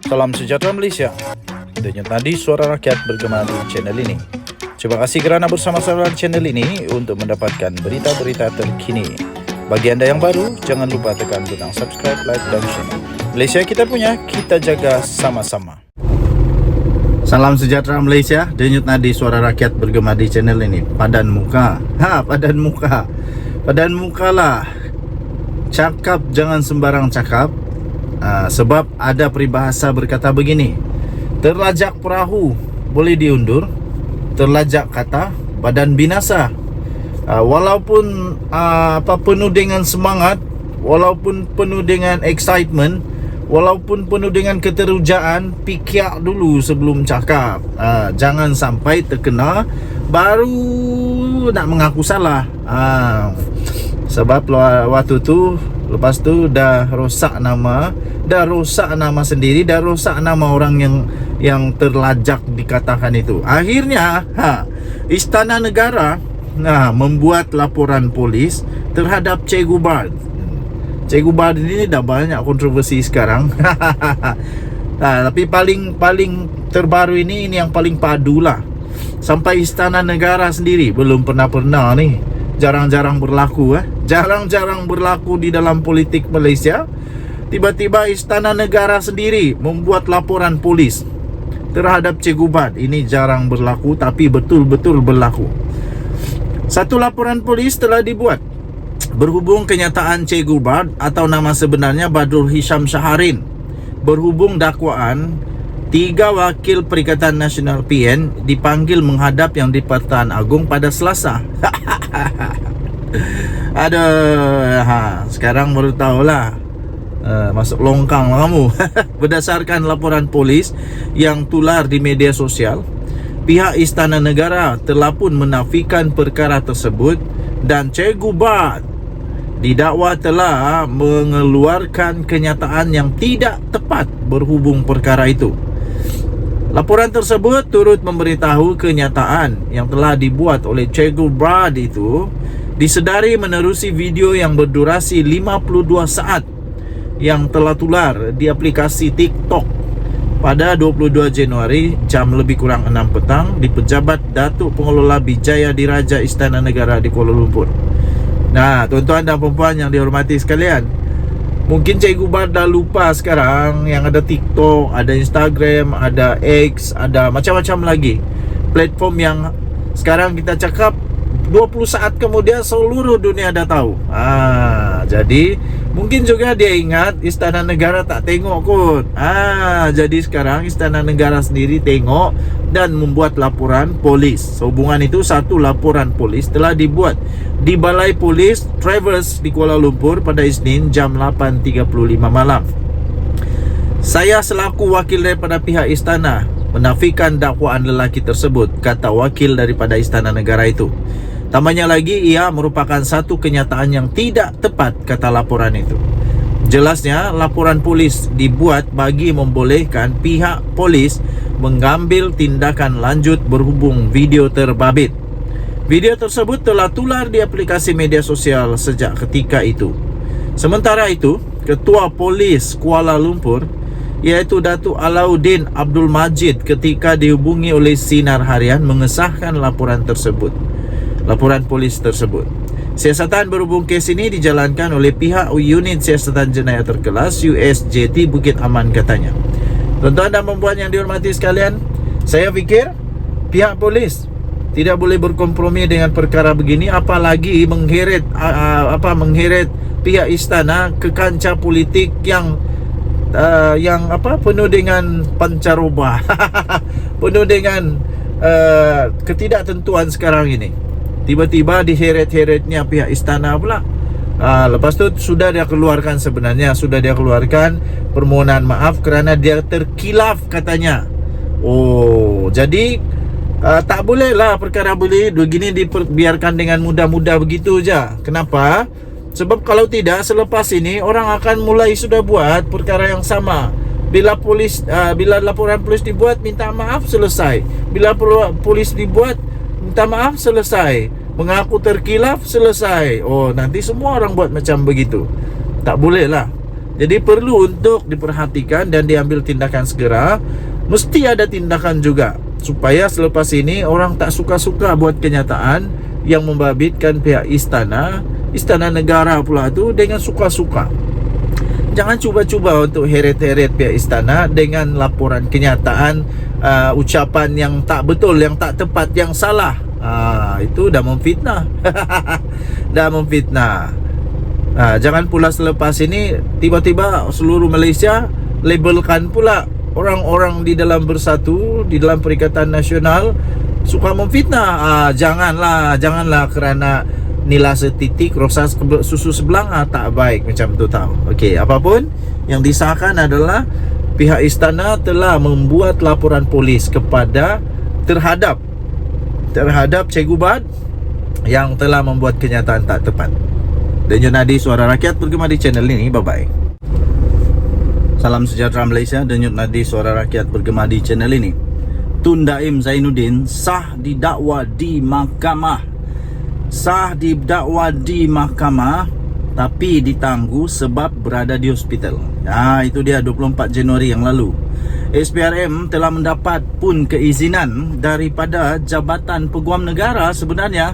Salam sejahtera Malaysia. Denyut nadi suara rakyat bergema di channel ini. Terima kasih kerana bersama-sama di channel ini untuk mendapatkan berita-berita terkini. Bagi anda yang baru, jangan lupa tekan butang subscribe, like dan share. Malaysia kita punya, kita jaga sama-sama. Salam sejahtera Malaysia. Denyut nadi suara rakyat bergema di channel ini. Padan muka. Padan muka. Padan muka lah. Cakap jangan sembarang cakap. Sebab ada peribahasa berkata begini, terlajak perahu boleh diundur, terlajak kata badan binasa. Walaupun penuh dengan semangat, walaupun penuh dengan excitement, walaupun penuh dengan keterujaan, fikir dulu sebelum cakap. Jangan sampai terkena baru nak mengaku salah. Sebab waktu tu, lepas tu dah rosak nama sendiri, dah rosak nama orang yang terlajak dikatakan itu. Akhirnya Istana Negara membuat laporan polis terhadap Cikgu Bard. Cikgu Bard ini dah banyak kontroversi sekarang. Tapi paling terbaru ini yang paling padu lah. Sampai Istana Negara sendiri belum pernah ni. Jarang-jarang berlaku Jarang-jarang berlaku di dalam politik Malaysia. Tiba-tiba Istana Negara sendiri membuat laporan polis terhadap Cikgu Bard. Ini jarang berlaku, tapi betul-betul berlaku. Satu laporan polis telah dibuat berhubung kenyataan Cikgu Bard atau nama sebenarnya Badrul Hisham Shaharin, berhubung dakwaan 3 wakil Perikatan Nasional PN dipanggil menghadap Yang di-Pertuan Agong pada Selasa. Sekarang baru tahulah. Masuk longkang lah kamu. Berdasarkan laporan polis yang tular di media sosial, pihak Istana Negara telah pun menafikan perkara tersebut dan Cikgu Bard didakwa telah mengeluarkan kenyataan yang tidak tepat berhubung perkara itu. Laporan tersebut turut memberitahu kenyataan yang telah dibuat oleh Cikgu Bard itu disedari menerusi video yang berdurasi 52 saat yang telah tular di aplikasi TikTok pada 22 Januari jam lebih kurang 6 petang di Pejabat Datuk Pengelola Bijaya Diraja Istana Negara di Kuala Lumpur. Tuan-tuan dan puan-puan yang dihormati sekalian, mungkin Cikgu Bard dah lupa sekarang yang ada TikTok, ada Instagram, ada X, ada macam-macam lagi platform yang sekarang kita cakap 20 saat kemudian seluruh dunia dah tahu. Jadi mungkin juga dia ingat Istana Negara tak tengok kot. Jadi sekarang Istana Negara sendiri tengok dan membuat laporan polis. Sehubungan itu, satu laporan polis telah dibuat di Balai Polis Travers di Kuala Lumpur pada Isnin jam 8.35 malam. Saya selaku wakil daripada pihak istana menafikan dakwaan lelaki tersebut, kata wakil daripada Istana Negara itu. Tambahnya lagi, ia merupakan satu kenyataan yang tidak tepat, kata laporan itu. Jelasnya, laporan polis dibuat bagi membolehkan pihak polis mengambil tindakan lanjut berhubung video terbabit. Video tersebut telah tular di aplikasi media sosial sejak ketika itu. Sementara itu, Ketua Polis Kuala Lumpur iaitu Datuk Alauddin Abdul Majid ketika dihubungi oleh Sinar Harian mengesahkan laporan polis tersebut. Siasatan berhubung kes ini dijalankan oleh pihak Unit Siasatan Jenayah Terkelas USJT Bukit Aman, katanya. Tuan-tuan dan puan yang dihormati sekalian, saya fikir pihak polis tidak boleh berkompromi dengan perkara begini, apalagi mengheret pihak istana ke kancah politik yang penuh dengan pancaroba, penuh dengan ketidaktentuan sekarang ini. Tiba-tiba diheret-heretnya pihak istana pula. Lepas tu sudah dia keluarkan permohonan maaf kerana dia terkilaf, katanya. Jadi tak boleh lah perkara begini dibiarkan dengan mudah-mudah begitu je. Kenapa? Sebab kalau tidak, selepas ini orang akan mulai sudah buat perkara yang sama. Bila laporan polis dibuat, minta maaf, selesai. Bila polis dibuat, minta maaf, selesai. Mengaku terkilaf, selesai. Nanti semua orang buat macam begitu. Tak boleh lah. Jadi perlu untuk diperhatikan dan diambil tindakan segera. Mesti ada tindakan juga, supaya selepas ini orang tak suka-suka buat kenyataan yang membabitkan pihak istana negara pula tu dengan suka-suka. Jangan cuba-cuba untuk heret-heret pihak istana dengan laporan kenyataan, ucapan yang tak betul, yang tak tepat, yang salah. Itu dah memfitnah. Dah memfitnah. Jangan pula selepas ini tiba-tiba seluruh Malaysia labelkan pula orang-orang di dalam Bersatu, di dalam Perikatan Nasional suka memfitnah. Janganlah kerana nila setitik rasa susu sebelang, tak baik macam tu tau. Okey, apapun yang disahkan adalah pihak istana telah membuat laporan polis terhadap Cikgu Bad yang telah membuat kenyataan tak tepat. Denyut Nadi Suara Rakyat bergema di channel ini. Bye-bye. Salam sejahtera Malaysia. Denyut Nadi Suara Rakyat bergema di channel ini. Tun Daim Zainuddin sah didakwa di mahkamah. Sah didakwa di mahkamah tapi ditangguh sebab berada di hospital. Itu dia 24 Januari yang lalu. SPRM telah mendapat pun keizinan daripada Jabatan Peguam Negara sebenarnya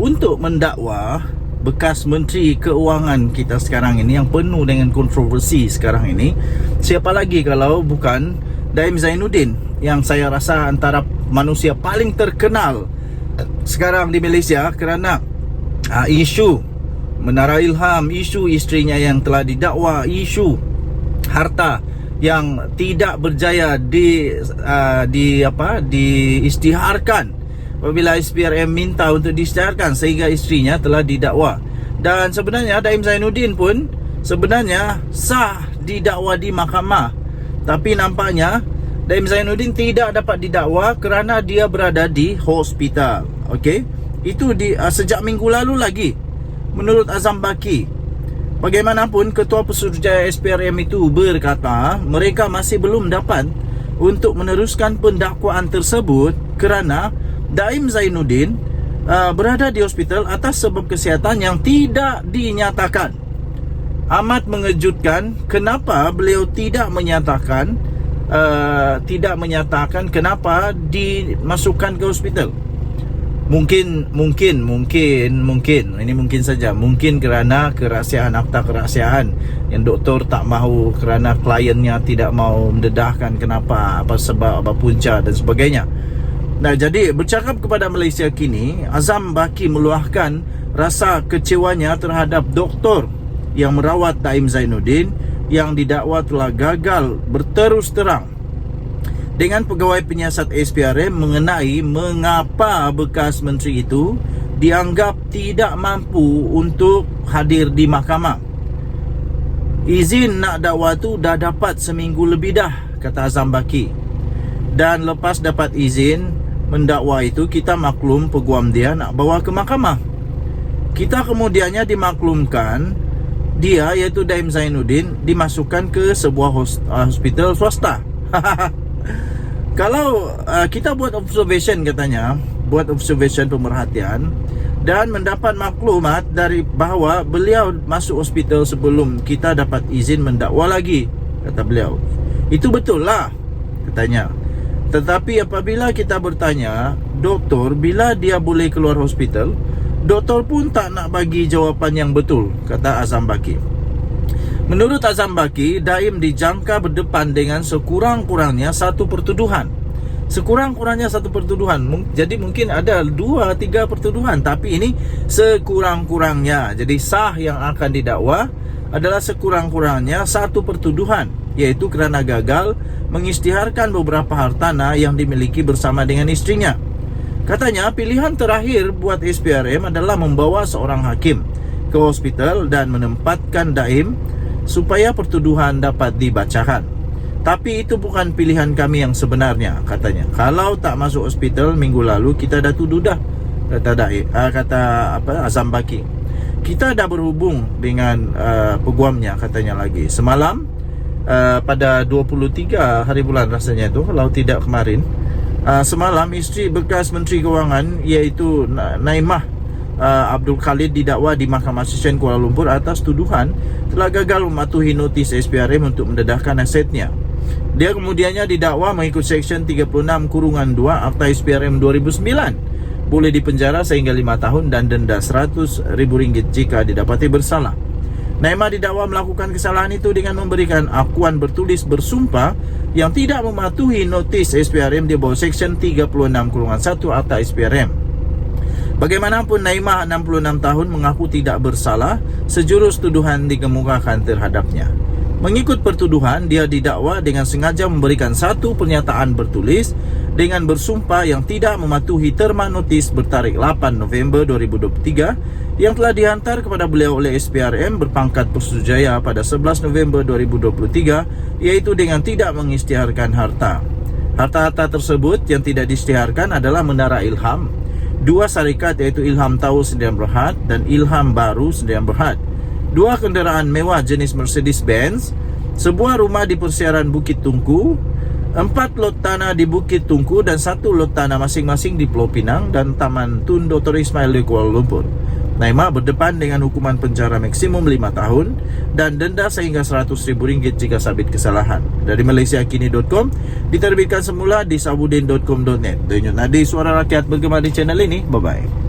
untuk mendakwa bekas Menteri Keuangan kita sekarang ini yang penuh dengan kontroversi sekarang ini. Siapa lagi kalau bukan Daim Zainuddin, yang saya rasa antara manusia paling terkenal sekarang di Malaysia kerana isu Menara Ilham, isu isterinya yang telah didakwa, isu harta yang tidak berjaya diisytiharkan apabila SPRM minta untuk diisytiharkan sehingga isterinya telah didakwa. Dan sebenarnya Daim Zainuddin pun sebenarnya sah didakwa di mahkamah, tapi nampaknya Daim Zainuddin tidak dapat didakwa kerana dia berada di hospital. Okey, itu sejak minggu lalu lagi. Menurut Azam Baki, bagaimanapun Ketua Pesuruhjaya SPRM itu berkata mereka masih belum dapat untuk meneruskan pendakwaan tersebut kerana Daim Zainuddin berada di hospital atas sebab kesihatan yang tidak dinyatakan. Amat mengejutkan kenapa beliau tidak menyatakan kenapa dimasukkan ke hospital. Mungkin ini mungkin saja, mungkin kerana kerahsiaan, akta kerahsiaan yang doktor tak mahu kerana kliennya tidak mahu mendedahkan kenapa, apa sebab, apa punca dan sebagainya. Nah, jadi bercakap kepada Malaysia kini, Azam Baki meluahkan rasa kecewanya terhadap doktor yang merawat Daim Zainuddin yang didakwa telah gagal berterus terang dengan pegawai penyiasat SPRM mengenai mengapa bekas menteri itu dianggap tidak mampu untuk hadir di mahkamah. Izin nak dakwa tu dah dapat seminggu lebih dah, kata Azam Baki. Dan lepas dapat izin mendakwa itu, kita maklum peguam dia nak bawa ke mahkamah. Kita kemudiannya dimaklumkan dia, iaitu Daim Zainuddin, dimasukkan ke sebuah hospital swasta. Kalau kita buat observation, katanya buat observation pemerhatian dan mendapat maklumat dari bahawa beliau masuk hospital sebelum kita dapat izin mendakwa lagi, kata beliau. Itu betul lah, katanya. Tetapi apabila kita bertanya doktor bila dia boleh keluar hospital, doktor pun tak nak bagi jawapan yang betul, kata Azam Baki. Menurut Azam Baki, Daim dijangka berdepan dengan sekurang-kurangnya satu pertuduhan. Sekurang-kurangnya satu pertuduhan. Jadi mungkin ada 2-3 pertuduhan, tapi ini sekurang-kurangnya. Jadi sah yang akan didakwa adalah sekurang-kurangnya satu pertuduhan, iaitu kerana gagal mengisytiharkan beberapa hartanah yang dimiliki bersama dengan isterinya. Katanya pilihan terakhir buat SPRM adalah membawa seorang hakim ke hospital dan menempatkan Daim supaya pertuduhan dapat dibacakan. Tapi itu bukan pilihan kami yang sebenarnya, katanya. Kalau tak masuk hospital minggu lalu, kita dah tuduh dah, kata Azam Baki. Kita dah berhubung dengan peguamnya, katanya lagi. Semalam pada 23 hari bulan rasanya itu, kalau tidak kemarin, semalam isteri bekas Menteri Kewangan iaitu Naimah Abdul Khalid didakwa di Mahkamah Session Kuala Lumpur atas tuduhan telah gagal mematuhi notis SPRM untuk mendedahkan asetnya. Dia kemudiannya didakwa mengikut Seksyen 36(2) Akta SPRM 2009, boleh dipenjara sehingga 5 tahun dan denda RM100,000 jika didapati bersalah. Naimah didakwa melakukan kesalahan itu dengan memberikan akuan bertulis bersumpah yang tidak mematuhi notis SPRM di bawah Seksyen 36(1) Akta SPRM. Bagaimanapun, Naimah 66 tahun mengaku tidak bersalah sejurus tuduhan dikemukakan terhadapnya. Mengikut pertuduhan, dia didakwa dengan sengaja memberikan satu pernyataan bertulis dengan bersumpah yang tidak mematuhi terma notis bertarikh 8 November 2023 yang telah dihantar kepada beliau oleh SPRM berpangkat Persujaya pada 11 November 2023, iaitu dengan tidak mengisytiharkan harta. Harta-harta tersebut yang tidak diisytiharkan adalah Menara Ilham, 2 syarikat iaitu Ilham Tower Sdn Bhd dan Ilham Baru Sdn Bhd, 2 kenderaan mewah jenis Mercedes-Benz, sebuah rumah di persiaran Bukit Tungku, 4 lot tanah di Bukit Tungku dan 1 lot tanah masing-masing di Pulau Pinang dan Taman Tun Dr. Ismail di Kuala Lumpur. Naimah berdepan dengan hukuman penjara maksimum 5 tahun dan denda sehingga RM100,000 jika sabit kesalahan. Dari malaysiakini.com, diterbitkan semula di sabudin.com.net. Denyut nadi suara rakyat bergema di channel ini. Bye-bye.